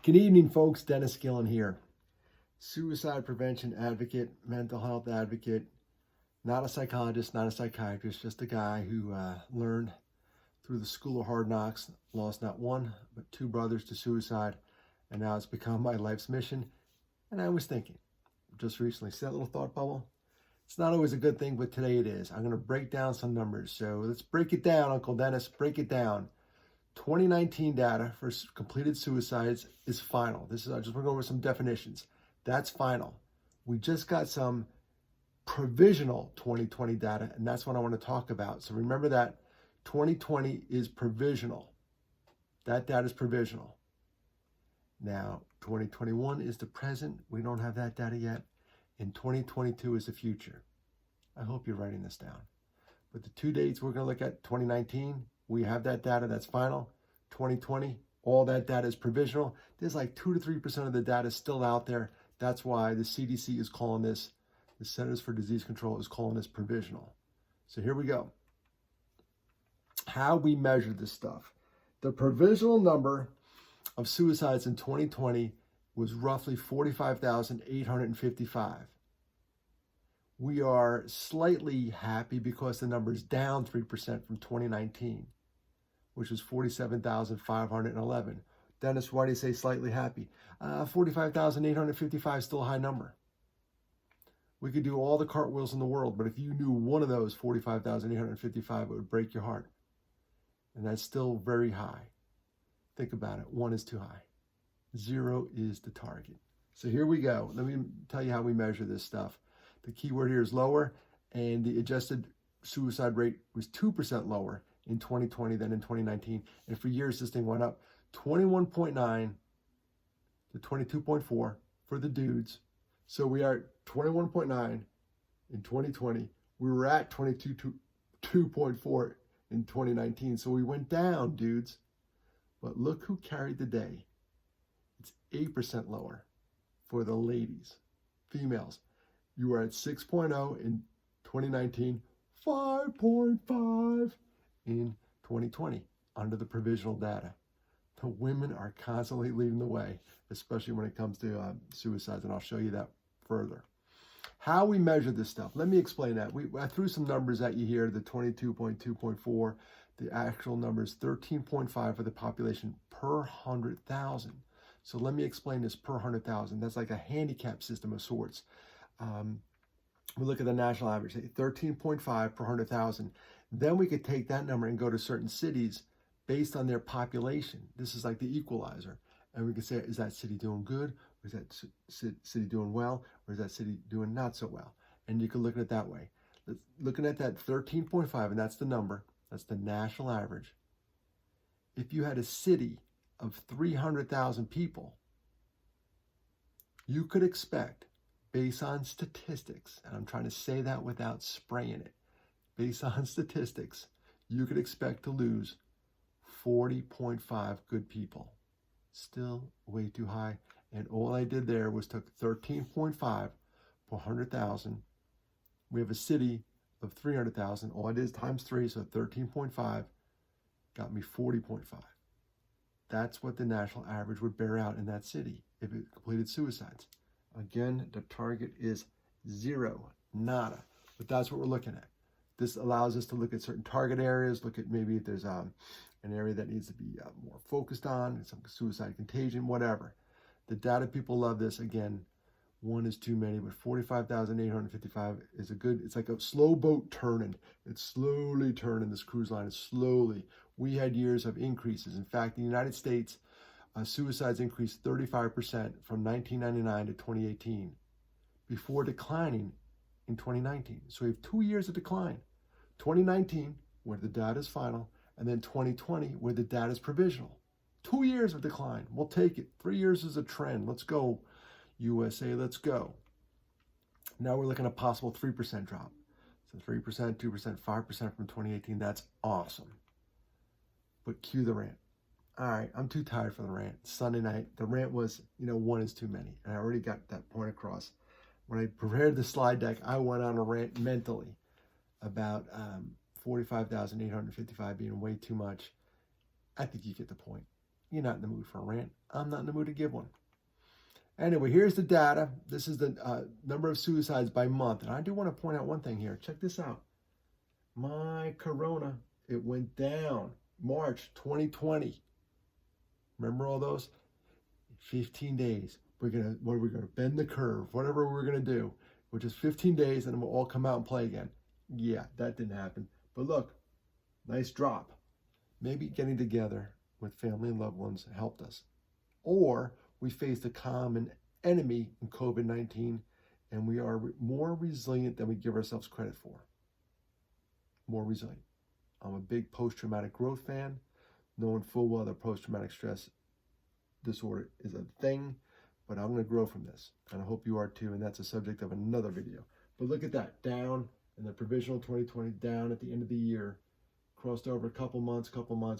Good evening, folks. Dennis Gillen here. Suicide prevention advocate, mental health advocate, not a psychologist, not a psychiatrist, just a guy who learned through the school of hard knocks, lost not one, but two brothers to suicide, and now it's become my life's mission. And I was thinking, just recently, see that little thought bubble? It's not always a good thing, but today it is. I'm going to break down some numbers. So let's break it down, Uncle Dennis, break it down. 2019 data for completed suicides is final. This is, I just want to go over some definitions. That's final. We just got some provisional 2020 data, and that's what I want to talk about. So remember that 2020 is provisional. That data is provisional. Now, 2021 is the present. We don't have that data yet. And 2022 is the future. I hope you're writing this down. But the two dates we're going to look at, 2019, we have that data, that's final. 2020, all that data is provisional. There's like 2 to 3% of the data still out there. That's why the CDC is calling this, the Centers for Disease Control is calling this provisional. So here we go. How we measure this stuff. The provisional number of suicides in 2020 was roughly 45,855. We are slightly happy because the number is down 3% from 2019, which was 47,511. Dennis, why do you say slightly happy? 45,855 is still a high number. We could do all the cartwheels in the world, but if you knew one of those 45,855, it would break your heart. And that's still very high. Think about it. 1 is too high. 0 is the target. So here we go. Let me tell you how we measure this stuff. The key word here is lower, and the adjusted suicide rate was 2% lower in 2020 than in 2019. And for years, this thing went up 21.9 to 22.4 for the dudes. So we are at 21.9 in 2020. We were at 22.4 in 2019. So we went down, dudes. But look who carried the day. It's 8% lower for the ladies, females. You were at 6.0 in 2019, 5.5 in 2020 under the provisional data. The women are constantly leading the way, especially when it comes to suicides, and I'll show you that further. How we measure this stuff, let me explain that. I threw some numbers at you here, the 22.2.4, the actual number is 13.5 for the population per 100,000. So let me explain this per 100,000. That's like a handicap system of sorts. We look at the national average, say 13.5 per 100,000. Then we could take that number and go to certain cities based on their population. This is like the equalizer. And we can say, is that city doing good? Or is that city doing well? Or is that city doing not so well? And you can look at it that way. Looking at that 13.5, and that's the number. That's the national average. If you had a city of 300,000 people, you could expect, based on statistics, and I'm trying to say that without spraying it, based on statistics, you could expect to lose 40.5 good people. Still way too high. And all I did there was took 13.5 per 100,000. We have a city of 300,000. All I did is times 3, so 13.5 got me 40.5. That's what the national average would bear out in that city if it completed suicides. Again, the target is 0, nada. But that's what we're looking at. This allows us to look at certain target areas, look at maybe if there's an area that needs to be more focused on, some suicide contagion, whatever. The data people love this. Again, 1 is too many, but 45,855 is a good, it's like a slow boat turning. It's slowly turning, this cruise line is slowly. We had years of increases. In fact, in the United States, suicides increased 35% from 1999 to 2018 before declining in 2019. So we have 2 years of decline. 2019, where the data is final, and then 2020, where the data is provisional. 2 years of decline. We'll take it. 3 years is a trend. Let's go, USA. Let's go. Now we're looking at a possible 3% drop. So 3%, 2%, 5% from 2018. That's awesome. But cue the rant. All right, I'm too tired for the rant. Sunday night, the rant was, 1 is too many. And I already got that point across. When I prepared the slide deck, I went on a rant mentally about 45,855 being way too much. I think you get the point. You're not in the mood for a rant. I'm not in the mood to give one. Anyway, here's the data. This is the number of suicides by month. And I do want to point out one thing here. Check this out. My corona, it went down. March 2020. Remember all those? 15 days. What are we gonna bend the curve? Whatever we're gonna do, which is 15 days, and then we'll all come out and play again. Yeah, that didn't happen. But look, nice drop. Maybe getting together with family and loved ones helped us. Or we faced a common enemy in COVID-19, and we are more resilient than we give ourselves credit for. More resilient. I'm a big post-traumatic growth fan, knowing full well that post-traumatic stress disorder is a thing, but I'm going to grow from this, and I hope you are too, and that's a subject of another video. But look at that, down in the provisional 2020, down at the end of the year, crossed over a couple months,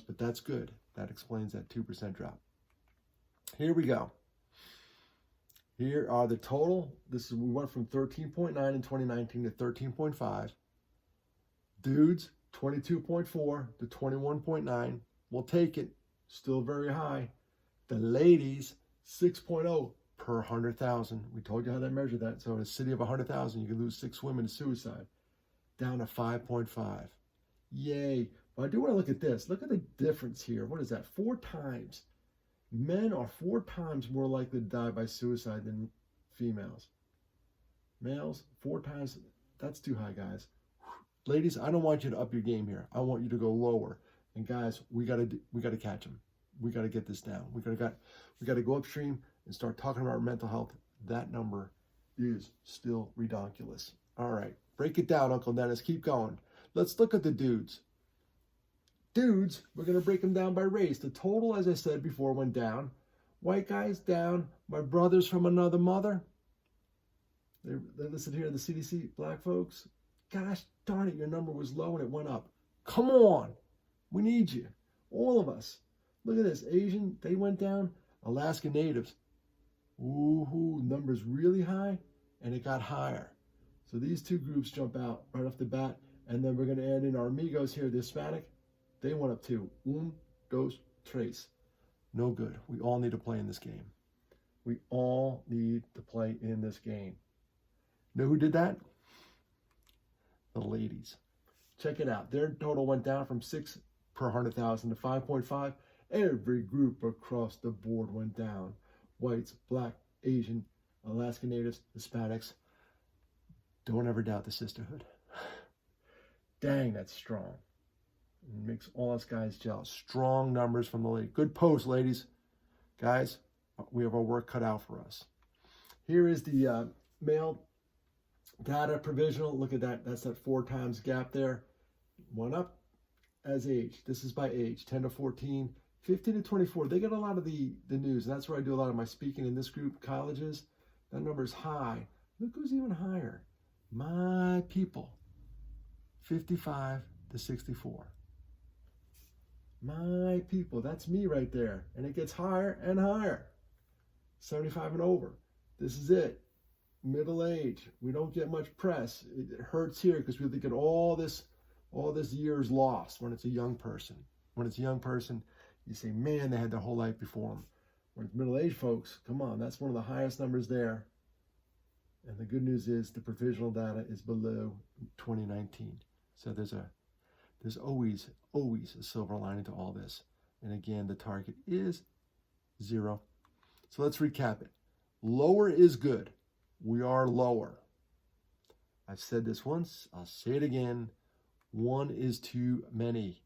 but that's good. That explains that 2% drop. Here we go. Here are the total. We went from 13.9 in 2019 to 13.5. Dudes, 22.4 to 21.9. We'll take it. Still very high. The ladies, 6.0 per 100,000. We told you how they measure that. So in a city of 100,000, you can lose 6 women to suicide. Down to 5.5. Yay. But I do want to look at this. Look at the difference here. What is that? 4 times. Men are 4 times more likely to die by suicide than females. Males, 4 times. That's too high, guys. Ladies, I don't want you to up your game here. I want you to go lower. And guys, we gotta catch them. We gotta get this down. We gotta go upstream and start talking about our mental health. That number is still redonkulous. All right, break it down, Uncle Dennis. Keep going. Let's look at the dudes. Dudes, we're gonna break them down by race. The total, as I said before, went down. White guys down. My brothers from another mother. They listed here in the CDC. Black folks. Gosh darn it, your number was low and it went up. Come on. We need you. All of us. Look at this. Asian, they went down. Alaska Natives. Ooh, numbers really high, and it got higher. So these 2 groups jump out right off the bat, and then we're going to add in our amigos here, the Hispanic. They went up too. 1, 2, 3. No good. We all need to play in this game. We all need to play in this game. Know who did that? The ladies. Check it out. Their total went down from 6 per 100,000 to 5.5. Every group across the board went down. Whites, black, Asian, Alaska Natives, Hispanics. Don't ever doubt the sisterhood. Dang, that's strong. It makes all us guys jealous. Strong numbers from the ladies. Good post, ladies. Guys, we have our work cut out for us. Here is the male data provisional. Look at that. That's that 4 times gap there. One up as age. This is by age. 10 to 14, 15 to 24. They get a lot of the news. And that's where I do a lot of my speaking in this group, colleges. That number is high. Look who's even higher. My people. 55 to 64. My people. That's me right there. And it gets higher and higher. 75 and over. This is it. Middle age. We don't get much press. It hurts here because we think at all this year's lost when it's a young person. When it's a young person, you say, man, they had their whole life before them. When it's middle-aged folks, come on, that's one of the highest numbers there. And the good news is the provisional data is below 2019. So there's always a silver lining to all this. And again, the target is 0. So let's recap it. Lower is good. We are lower. I've said this once. I'll say it again. 1 is too many.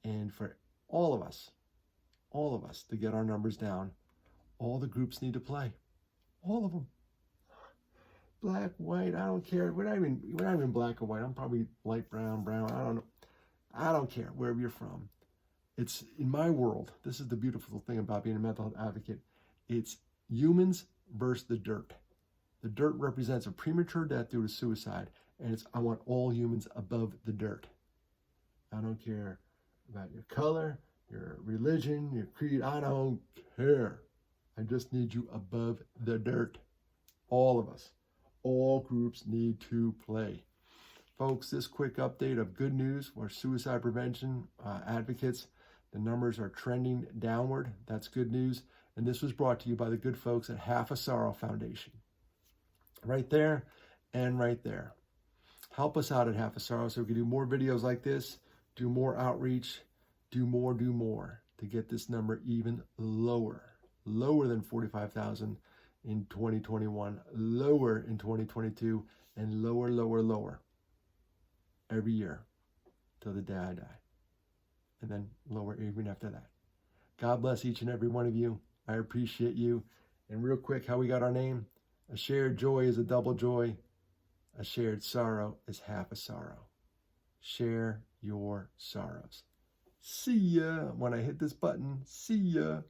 And for all of us to get our numbers down, all the groups need to play. All of them. Black, white, I don't care. We're not even black or white. I'm probably light brown, I don't know. I don't care wherever you're from. It's in my world. This is the beautiful thing about being a mental health advocate. It's humans versus the dirt. The dirt represents a premature death due to suicide, and I want all humans above the dirt. I don't care about your color, your religion, your creed. I don't care. I just need you above the dirt. All of us. All groups need to play. Folks, this quick update of good news for suicide prevention advocates. The numbers are trending downward. That's good news. And this was brought to you by the good folks at Half a Sorrow Foundation. Right there and right there. Help us out at Half a Sorrow so we can do more videos like this, do more outreach, do more to get this number even lower than 45,000 in 2021, lower in 2022, and lower every year till the day I die. And then lower even after that. God bless each and every one of you. I appreciate you. And real quick, how we got our name? A shared joy is a double joy. A shared sorrow is half a sorrow. Share your sorrows. See ya when I hit this button. See ya.